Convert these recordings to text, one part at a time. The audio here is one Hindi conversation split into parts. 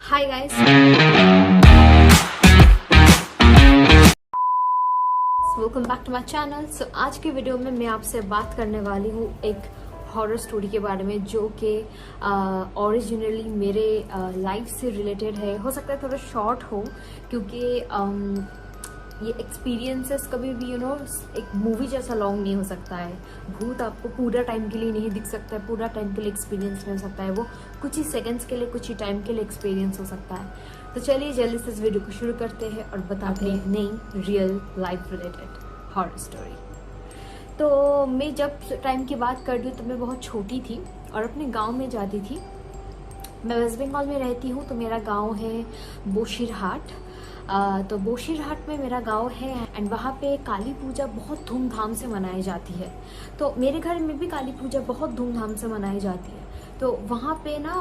Hi guys, welcome back to my channel. So आज की वीडियो में मैं आपसे बात करने वाली हूँ एक हॉरर स्टोरी के बारे में जो कि ओरिजिनली मेरे लाइफ से रिलेटेड है। हो सकता है थोड़ा शॉर्ट हो क्योंकि ये एक्सपीरियंसेस कभी भी एक मूवी जैसा लॉन्ग नहीं हो सकता है। भूत आपको पूरा टाइम के लिए नहीं दिख सकता है, पूरा टाइम के लिए एक्सपीरियंस नहीं हो सकता है। वो कुछ ही सेकंड्स के लिए, कुछ ही टाइम के लिए एक्सपीरियंस हो सकता है। तो चलिए जल्दी से इस वीडियो को शुरू करते हैं और बताते हैं नई real life related horror story. तो मैं जब टाइम की बात कर रही हूँ तो मैं बहुत छोटी थी और अपने गाँव में जाती थी। मैं वेस्ट बंगाल में रहती हूँ, तो मेरा गाँव है बोशीरहाट। तो बोशीरहाट में मेरा गांव है एंड वहाँ पे काली पूजा बहुत धूमधाम से मनाई जाती है। तो मेरे घर में भी काली पूजा बहुत धूमधाम से मनाई जाती है। तो वहाँ पे ना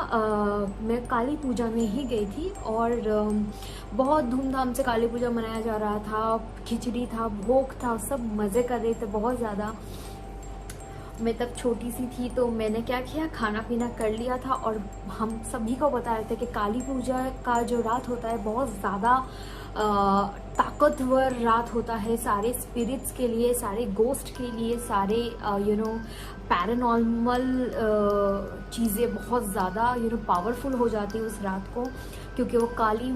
मैं काली पूजा में ही गई थी और बहुत धूमधाम से काली पूजा मनाया जा रहा था। खिचड़ी था, भोग था, सब मज़े कर रहे थे बहुत ज़्यादा। मैं तब छोटी सी थी तो मैंने क्या किया, खाना पीना कर लिया था और हम सभी को बता रहे थे कि काली पूजा का जो रात होता है बहुत ज़्यादा ताकतवर रात होता है सारे स्पिरिट्स के लिए, सारे गोस्ट के लिए, सारे पैरानॉर्मल चीज़ें बहुत ज़्यादा पावरफुल हो जाती है उस रात को, क्योंकि वो काली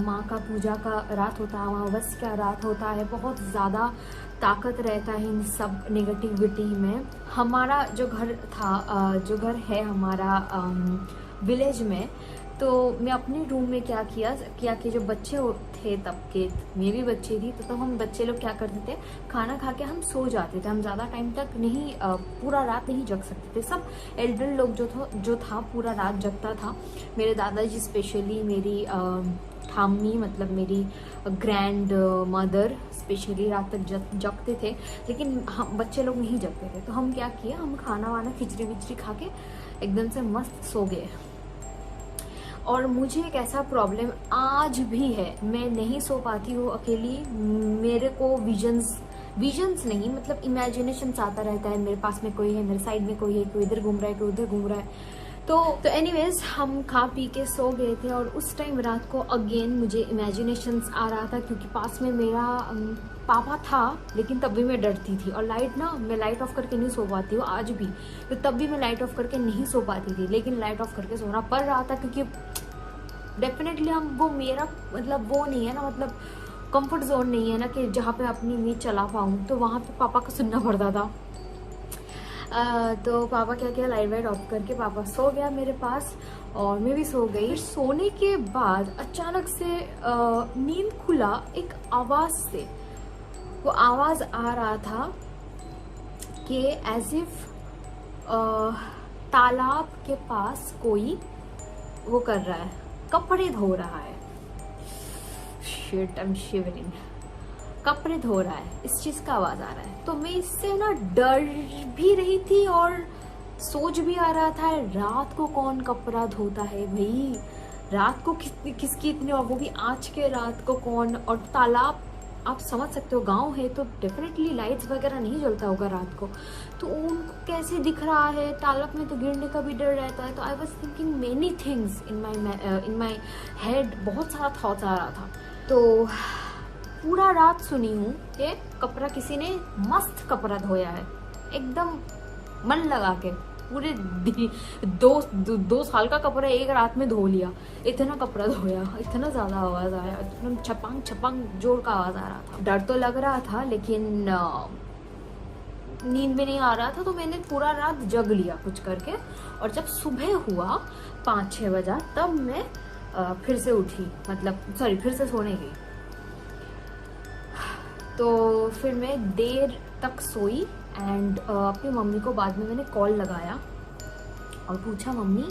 माँ का पूजा का रात होता है, अमावस का रात होता है। बहुत ज़्यादा ताकत रहता है इन सब नेगेटिविटी में। हमारा जो घर था, जो घर है हमारा विलेज में, तो मैं अपने रूम में क्या किया कि जो बच्चे थे तब के, मैं भी बच्ची थी, तो हम बच्चे लोग क्या करते थे, खाना खा के हम सो जाते थे। हम ज़्यादा टाइम तक नहीं, पूरा रात नहीं जग सकते थे। सब एल्डर लोग जो था पूरा रात जगता था। मेरे दादाजी स्पेशली, मेरी ठाम्मी मतलब मेरी ग्रैंड मदर स्पेशली रात तक जगते थे, लेकिन हम बच्चे लोग नहीं जगते थे। तो हम क्या किया, हम खाना वाना खिचड़ी विचड़ी खा के एकदम से मस्त सो गए। और मुझे एक ऐसा प्रॉब्लम आज भी है, मैं नहीं सो पाती हूँ अकेली। मेरे को विजन्स नहीं, मतलब इमेजिनेशंस आता रहता है। मेरे पास में कोई है, मेरे साइड में कोई है, कोई इधर घूम रहा है, कोई उधर घूम रहा है। तो एनीवेज हम खा पी के सो गए थे और उस टाइम रात को अगेन मुझे इमेजिनेशंस आ रहा था, क्योंकि पास में मेरा पापा था, लेकिन तब भी मैं डरती थी। और मैं लाइट ऑफ करके नहीं सो पाती हूँ आज भी, तो तब भी मैं लाइट ऑफ करके नहीं सो पाती थी, लेकिन लाइट ऑफ करके सोना पड़ रहा था, क्योंकि डेफिनेटली वो मेरा मतलब वो नहीं है ना, मतलब कंफर्ट जोन नहीं है ना कि जहाँ पे अपनी नींद चला पाऊँ। तो वहाँ पे पापा को सुनना पड़ता था। तो पापा क्या किया, लाइट वाइट ऑफ करके पापा सो गया मेरे पास और मैं भी सो गई। सोने के बाद अचानक से नींद खुला एक आवाज़ से। वो आवाज़ आ रहा था कि एज इफ तालाब के पास कोई वो कर रहा है, कपड़े धो रहा है। Shit, I am shivering. कपड़े धो रहा है, इस चीज का आवाज आ रहा है। तो मैं इससे ना डर भी रही थी और सोच भी आ रहा था, रात को कौन कपड़ा धोता है भाई, रात को किसकी इतनी, और वो भी आज के रात को कौन। और तालाब आप समझ सकते हो, गांव है तो डेफिनेटली लाइट्स वगैरह नहीं जलता होगा रात को, तो उनको कैसे दिख रहा है। तालाब में तो गिरने का भी डर रहता है। तो I was thinking many things in my head, बहुत सारा थॉट्स आ रहा था। तो पूरा रात सुनी हूँ कि कपड़ा किसी ने मस्त कपड़ा धोया है, एकदम मन लगा के पूरे दो साल का कपड़ा एक रात में धो लिया। इतना कपड़ा धोया, इतना ज़्यादा आवाज़ आया, एकदम छपांग छपांग जोर का आवाज़ आ रहा था। डर तो लग रहा था, लेकिन नींद भी नहीं आ रहा था। तो मैंने पूरा रात जग लिया कुछ करके, और जब सुबह हुआ 5-6 बजा, तब मैं फिर से उठी, फिर से सोने गई। तो फिर मैं देर तक सोई एंड अपनी मम्मी को बाद में मैंने कॉल लगाया और पूछा, मम्मी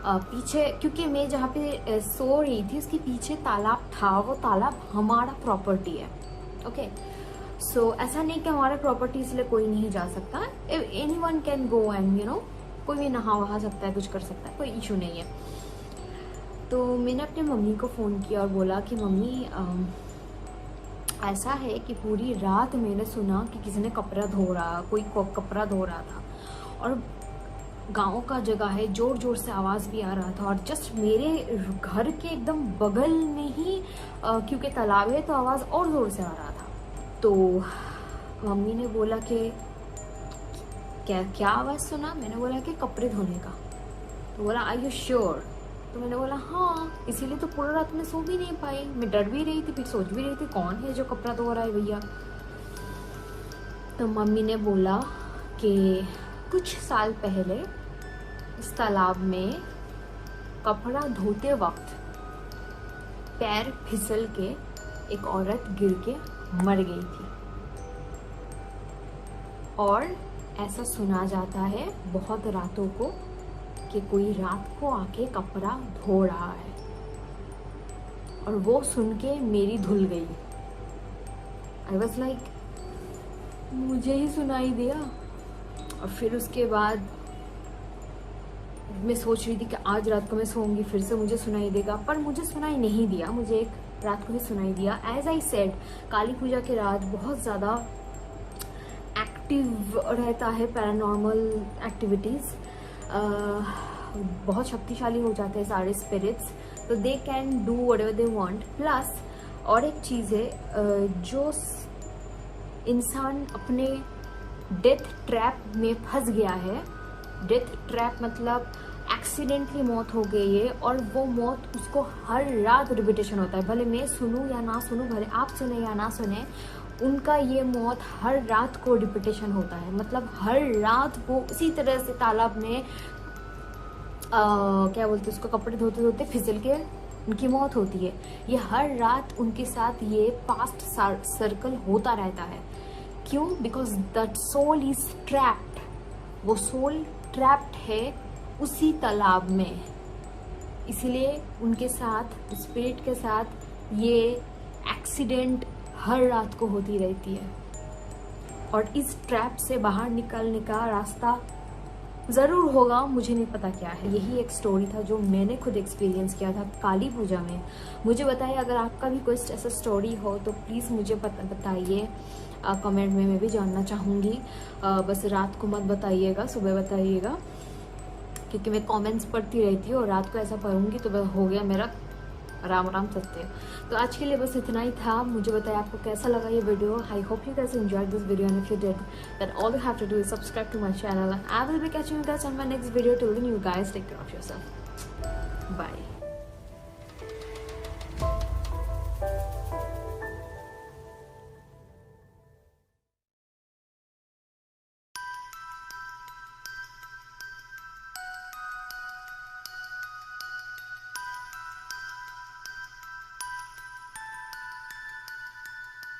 पीछे, क्योंकि मैं जहाँ पे सो रही थी उसके पीछे तालाब था, वो तालाब हमारा प्रॉपर्टी है। ओके, सो ऐसा नहीं कि हमारे प्रॉपर्टी इसलिए कोई नहीं जा सकता, एनीवन कैन गो एंड कोई भी नहा वहा सकता है, कुछ कर सकता है, कोई इशू नहीं है। तो मैंने अपनी मम्मी को फ़ोन किया और बोला कि मम्मी ऐसा है कि पूरी रात मैंने सुना कि किसी ने कपड़ा धो रहा, कोई कपड़ा धो रहा था, और गाँव का जगह है, जोर जोर से आवाज़ भी आ रहा था। और जस्ट मेरे घर के एकदम बगल में ही क्योंकि तालाब है तो आवाज़ और ज़ोर से आ रहा था। तो मम्मी ने बोला कि क्या क्या आवाज़ सुना? मैंने बोला कि कपड़े धोने का। तो बोला आर यू श्योर? तो मैंने बोला हाँ, इसीलिए तो पूरा रात में सो भी नहीं पाई। मैं डर भी रही थी, फिर सोच भी रही थी कौन है जो कपड़ा धो रहा है भैया। तो मम्मी ने बोला कि कुछ साल पहले इस तालाब में कपड़ा धोते वक्त पैर फिसल के एक औरत गिर के मर गई थी। और ऐसा सुना जाता है बहुत रातों को कि कोई रात को आके कपड़ा धो रहा है। और वो सुन के मेरी धुल गई। आई वॉज लाइक, मुझे ही सुनाई दिया। और फिर उसके बाद मैं सोच रही थी कि आज रात को मैं सोऊंगी, फिर से मुझे सुनाई देगा, पर मुझे सुनाई नहीं दिया। मुझे एक रात को ही सुनाई दिया। एज आई सेड, काली पूजा के रात बहुत ज़्यादा एक्टिव रहता है पैरानॉर्मल एक्टिविटीज़। बहुत शक्तिशाली हो जाते हैं सारे स्पिरिट्स, तो they can do whatever they want. Plus और एक चीज़ है, जो इंसान अपने डेथ ट्रैप में फंस गया है, डेथ ट्रैप मतलब एक्सीडेंटली मौत हो गई है और वो मौत उसको हर रात रिपीटेशन होता है। भले मैं सुनूं या ना सुनूं, भले आप सुने या ना सुने, उनका ये मौत हर रात को रिपीटेशन होता है। मतलब हर रात वो उसी तरह से तालाब में क्या बोलते हैं उसको, कपड़े धोते धोते फिसल के उनकी मौत होती है। ये हर रात उनके साथ ये पास्ट सर्कल होता रहता है। क्यों? Because that soul is trapped. वो सोल ट्रैप्ड है उसी तालाब में, इसलिए उनके साथ, स्पिरिट के साथ ये एक्सीडेंट हर रात को होती रहती है। और इस ट्रैप से बाहर निकलने का रास्ता ज़रूर होगा, मुझे नहीं पता क्या है। यही एक स्टोरी था जो मैंने खुद एक्सपीरियंस किया था काली पूजा में। मुझे बताइए, अगर आपका भी कोई ऐसा स्टोरी हो तो प्लीज़ मुझे बताइए कमेंट में, मैं भी जानना चाहूँगी। बस रात को मत बताइएगा, सुबह बताइएगा, क्योंकि मैं कमेंट्स पढ़ती रहती हूँ और रात को ऐसा पढ़ूँगी तो बस हो गया मेरा राम राम सत्य। तो आज के लिए बस इतना ही था। मुझे बताइए आपको कैसा लगा ये video. I hope you guys enjoyed this video and if you did then all you have to do is subscribe to my channel and I will be catching you guys on my next video. Till then you guys take care of yourself. Bye.